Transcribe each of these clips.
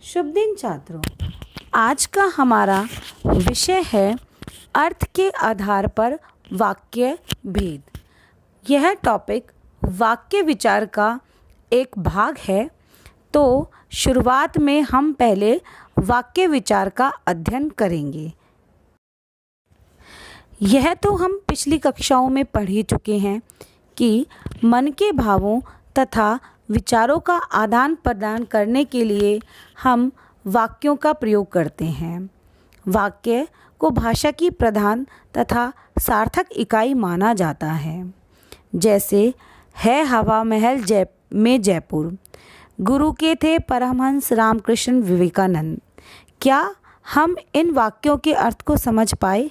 शुभ दिन छात्रों। आज का हमारा विषय है अर्थ के आधार पर वाक्य भेद। यह टॉपिक वाक्य विचार का एक भाग है। तो शुरुआत में हम पहले वाक्य विचार का अध्ययन करेंगे। यह तो हम पिछली कक्षाओं में पढ़ ही चुके हैं कि मन के भावों तथा विचारों का आदान प्रदान करने के लिए हम वाक्यों का प्रयोग करते हैं। वाक्य को भाषा की प्रधान तथा सार्थक इकाई माना जाता है। जैसे है हवा महल में जयपुर, गुरु के थे परमहंस रामकृष्ण विवेकानंद। क्या हम इन वाक्यों के अर्थ को समझ पाए?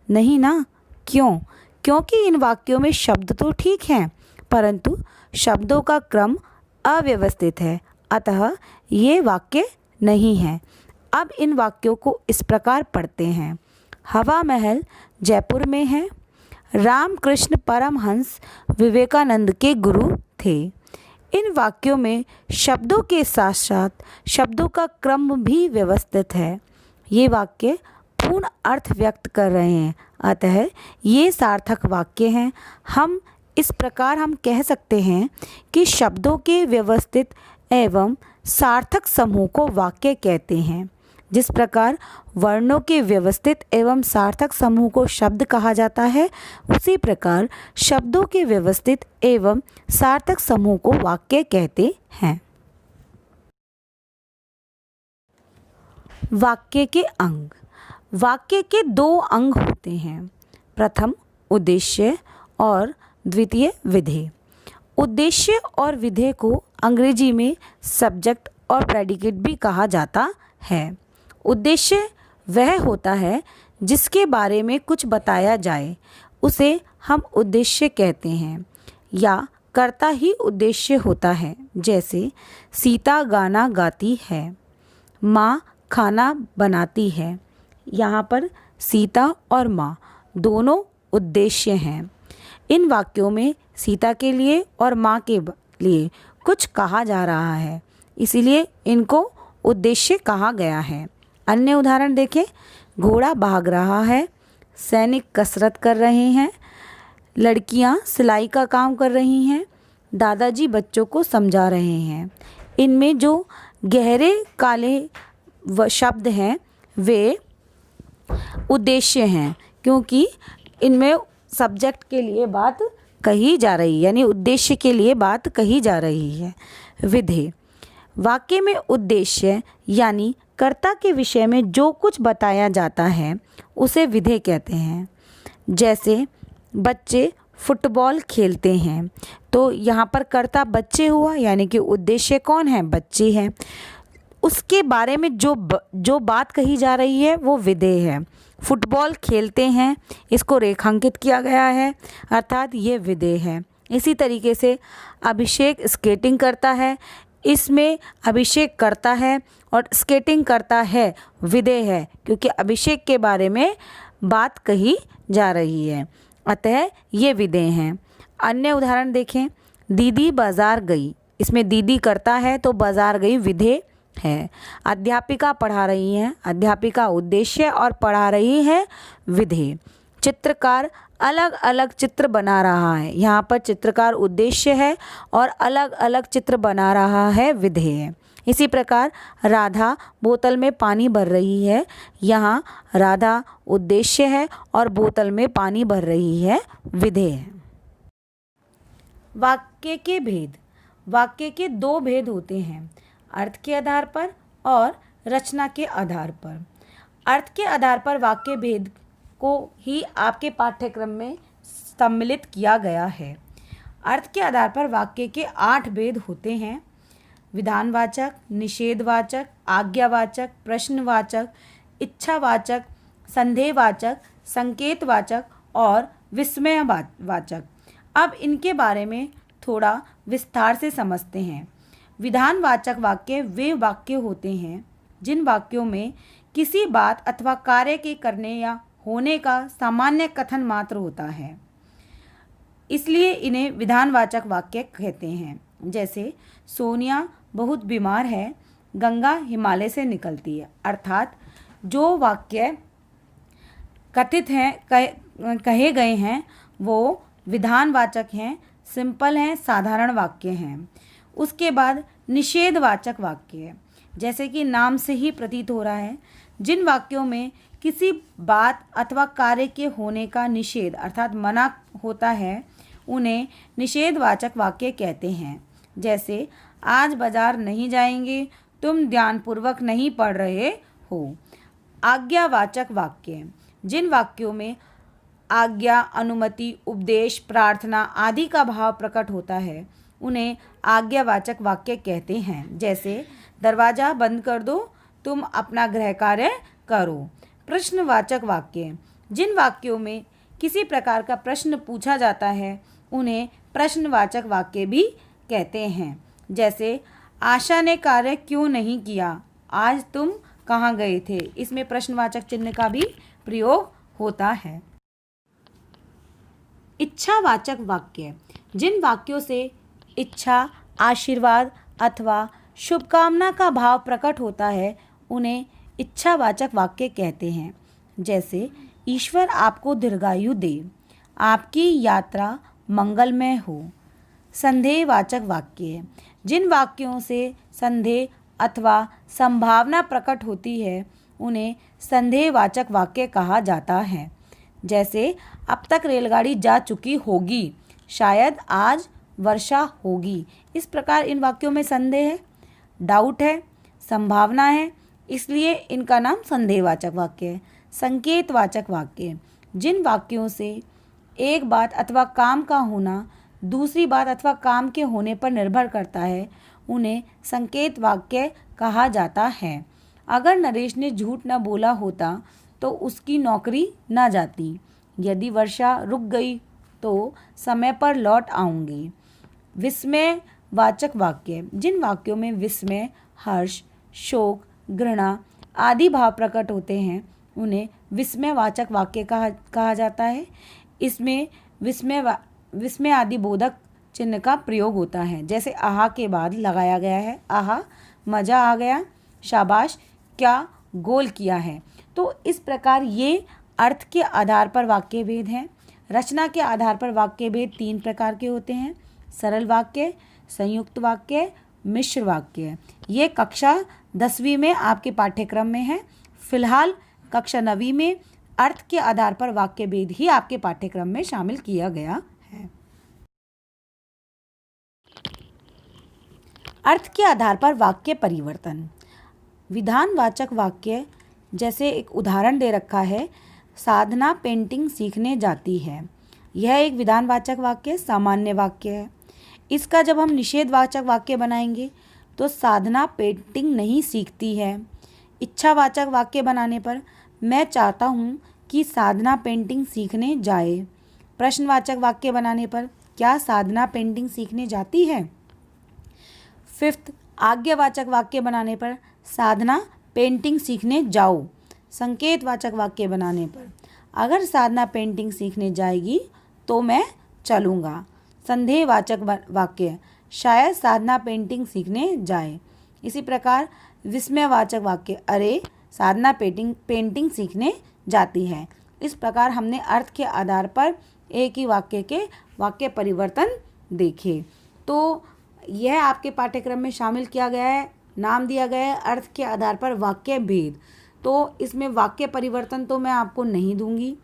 नहीं ना। क्यों? क्योंकि इन वाक्यों में शब्द तो ठीक हैं, परंतु शब्दों का क्रम अव्यवस्थित है, अतः ये वाक्य नहीं है। अब इन वाक्यों को इस प्रकार पढ़ते हैं। हवा महल जयपुर में है। रामकृष्ण परमहंस विवेकानंद के गुरु थे। इन वाक्यों में शब्दों के साथ साथ शब्दों का क्रम भी व्यवस्थित है। ये वाक्य पूर्ण अर्थ व्यक्त कर रहे हैं, अतः ये सार्थक वाक्य हैं। इस प्रकार हम कह सकते हैं कि शब्दों के व्यवस्थित एवं सार्थक समूह को वाक्य कहते हैं। जिस प्रकार वर्णों के व्यवस्थित एवं सार्थक समूह को शब्द कहा जाता है, उसी प्रकार शब्दों के व्यवस्थित एवं सार्थक समूह को वाक्य कहते हैं। वाक्य के अंग। वाक्य के दो अंग होते हैं। प्रथम उद्देश्य और द्वितीय विधेय। उद्देश्य और विधेय को अंग्रेजी में सब्जेक्ट और प्रेडिकेट भी कहा जाता है। उद्देश्य वह होता है जिसके बारे में कुछ बताया जाए, उसे हम उद्देश्य कहते हैं, या कर्ता ही उद्देश्य होता है। जैसे सीता गाना गाती है, माँ खाना बनाती है। यहाँ पर सीता और माँ दोनों उद्देश्य हैं। इन वाक्यों में सीता के लिए और माँ के लिए कुछ कहा जा रहा है, इसीलिए इनको उद्देश्य कहा गया है। अन्य उदाहरण देखें। घोड़ा भाग रहा है, सैनिक कसरत कर रहे हैं, लड़कियां सिलाई का काम कर रही हैं, दादाजी बच्चों को समझा रहे हैं। इनमें जो गहरे काले शब्द हैं वे उद्देश्य हैं, क्योंकि इनमें सब्जेक्ट के लिए बात कही जा रही है, यानी उद्देश्य के लिए बात कही जा रही है। विधेय। वाक्य में उद्देश्य यानी कर्ता के विषय में जो कुछ बताया जाता है उसे विधेय कहते हैं। जैसे बच्चे फुटबॉल खेलते हैं, तो यहाँ पर कर्ता बच्चे हुआ, यानी कि उद्देश्य कौन है? बच्चे हैं। उसके बारे में जो बात कही जा रही है वो विधेय है। फुटबॉल खेलते हैं, इसको रेखांकित किया गया है, अर्थात ये विधेय है। इसी तरीके से अभिषेक स्केटिंग करता है, इसमें अभिषेक करता है और स्केटिंग करता है विधेय है, क्योंकि अभिषेक के बारे में बात कही जा रही है, अतः ये विधेय हैं। अन्य उदाहरण देखें। दीदी बाजार गई, इसमें दीदी करता है तो बाजार गई विधेय है। अध्यापिका पढ़ा रही हैं, अध्यापिका उद्देश्य और पढ़ा रही है विधेय। चित्रकार अलग अलग चित्र बना रहा है, यहाँ पर चित्रकार उद्देश्य है और अलग अलग चित्र बना रहा है विधेय। इसी प्रकार राधा बोतल में पानी भर रही है, यहाँ राधा उद्देश्य है और बोतल में पानी भर रही है विधेय है। वाक्य के भेद। वाक्य के दो भेद होते हैं, अर्थ के आधार पर और रचना के आधार पर। अर्थ के आधार पर वाक्य भेद को ही आपके पाठ्यक्रम में सम्मिलित किया गया है। अर्थ के आधार पर वाक्य के 8 भेद होते हैं। विधानवाचक, निषेधवाचक, आज्ञावाचक, प्रश्नवाचक, इच्छावाचक, संदेहवाचक, संकेतवाचक और विस्मयवाचक। अब इनके बारे में थोड़ा विस्तार से समझते हैं। विधानवाचक वाक्य वे वाक्य होते हैं जिन वाक्यों में किसी बात अथवा कार्य के करने या होने का सामान्य कथन मात्र होता है, इसलिए इन्हें विधानवाचक वाक्य कहते हैं। जैसे सोनिया बहुत बीमार है, गंगा हिमालय से निकलती है। अर्थात जो वाक्य कथित हैं कहे गए हैं वो विधानवाचक हैं, सिंपल हैं, साधारण वाक्य हैं। उसके बाद निषेधवाचक वाक्य है, जैसे कि नाम से ही प्रतीत हो रहा है, जिन वाक्यों में किसी बात अथवा कार्य के होने का निषेध अर्थात मना होता है उन्हें निषेधवाचक वाक्य कहते हैं। जैसे आज बाजार नहीं जाएंगे, तुम ध्यानपूर्वक नहीं पढ़ रहे हो। आज्ञावाचक वाक्य, जिन वाक्यों में आज्ञा, अनुमति, उपदेश, प्रार्थना आदि का भाव प्रकट होता है उन्हें आज्ञावाचक वाक्य कहते हैं। जैसे दरवाज़ा बंद कर दो, तुम अपना गृह कार्य करो। प्रश्नवाचक वाक्य, जिन वाक्यों में किसी प्रकार का प्रश्न पूछा जाता है उन्हें प्रश्नवाचक वाक्य भी कहते हैं। जैसे आशा ने कार्य क्यों नहीं किया, आज तुम कहाँ गए थे। इसमें प्रश्नवाचक चिन्ह का भी प्रयोग होता है। इच्छावाचक वाक्य, जिन वाक्यों से इच्छा, आशीर्वाद अथवा शुभकामना का भाव प्रकट होता है उन्हें इच्छावाचक वाक्य कहते हैं। जैसे ईश्वर आपको दीर्घायु दे, आपकी यात्रा मंगलमय हो। संदेहवाचक वाक्य, जिन वाक्यों से संदेह अथवा संभावना प्रकट होती है उन्हें संदेहवाचक वाक्य कहा जाता है। जैसे अब तक रेलगाड़ी जा चुकी होगी, शायद आज वर्षा होगी। इस प्रकार इन वाक्यों में संदेह है, डाउट है, संभावना है, इसलिए इनका नाम संदेहवाचक वाक्य है। संकेतवाचक वाक्य, जिन वाक्यों से एक बात अथवा काम का होना दूसरी बात अथवा काम के होने पर निर्भर करता है उन्हें संकेत वाक्य कहा जाता है। अगर नरेश ने झूठ न बोला होता तो उसकी नौकरी न जाती। यदि वर्षा रुक गई तो समय पर लौट आऊँगी। विस्मयवाचक वाक्य, जिन वाक्यों में विस्मय, हर्ष, शोक, घृणा आदि भाव प्रकट होते हैं उन्हें विस्मयवाचक वाक्य कहा जाता है। इसमें विस्मय आदि बोधक चिन्ह का प्रयोग होता है। जैसे आहा के बाद लगाया गया है, आहा मज़ा आ गया, शाबाश क्या गोल किया है। तो इस प्रकार ये अर्थ के आधार पर वाक्य भेद हैं। रचना के आधार पर वाक्य भेद 3 प्रकार के होते हैं, सरल वाक्य, संयुक्त वाक्य, मिश्र वाक्य। ये कक्षा 10वीं में आपके पाठ्यक्रम में है। फिलहाल कक्षा 9वीं में अर्थ के आधार पर वाक्य भेद ही आपके पाठ्यक्रम में शामिल किया गया है। अर्थ के आधार पर वाक्य परिवर्तन। विधानवाचक वाक्य, जैसे एक उदाहरण दे रखा है, साधना पेंटिंग सीखने जाती है। यह एक विधानवाचक वाक्य सामान्य वाक्य है। इसका जब हम निषेधवाचक वाक्य बनाएंगे तो साधना पेंटिंग नहीं सीखती है। इच्छावाचक वाक्य बनाने पर मैं चाहता हूँ कि साधना पेंटिंग सीखने जाए। प्रश्नवाचक वाक्य बनाने पर क्या साधना पेंटिंग सीखने जाती है। 5th, आज्ञावाचक वाक्य बनाने पर साधना पेंटिंग सीखने जाओ। संकेतवाचक वाक्य बनाने पर अगर साधना पेंटिंग सीखने जाएगी तो मैं चलूँगा। संदेहवाचक वाक्य, शायद साधना पेंटिंग सीखने जाए। इसी प्रकार विस्मयवाचक वाक्य, अरे साधना पेंटिंग सीखने जाती है। इस प्रकार हमने अर्थ के आधार पर एक ही वाक्य के वाक्य परिवर्तन देखे। तो यह आपके पाठ्यक्रम में शामिल किया गया है, नाम दिया गया है अर्थ के आधार पर वाक्य भेद। तो इसमें वाक्य परिवर्तन तो मैं आपको नहीं दूंगी,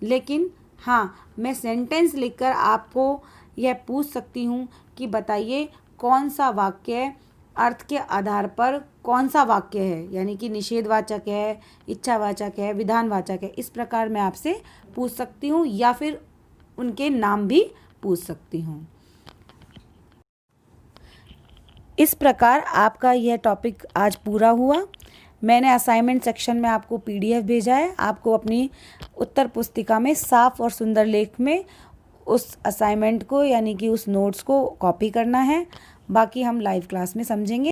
लेकिन हाँ मैं सेंटेंस लिखकर आपको यह पूछ सकती हूँ कि बताइए कौन सा वाक्य अर्थ के आधार पर कौन सा वाक्य है, यानी कि निषेधवाचक है, इच्छावाचक है, विधानवाचक है। इस प्रकार मैं आपसे पूछ सकती हूँ या फिर उनके नाम भी पूछ सकती हूँ। इस प्रकार आपका यह टॉपिक आज पूरा हुआ। मैंने असाइनमेंट सेक्शन में आपको PDF भेजा है। आपको अपनी उत्तर पुस्तिका में साफ और सुंदर लेख में उस असाइनमेंट को यानी कि उस नोट्स को कॉपी करना है। बाकी हम लाइव क्लास में समझेंगे।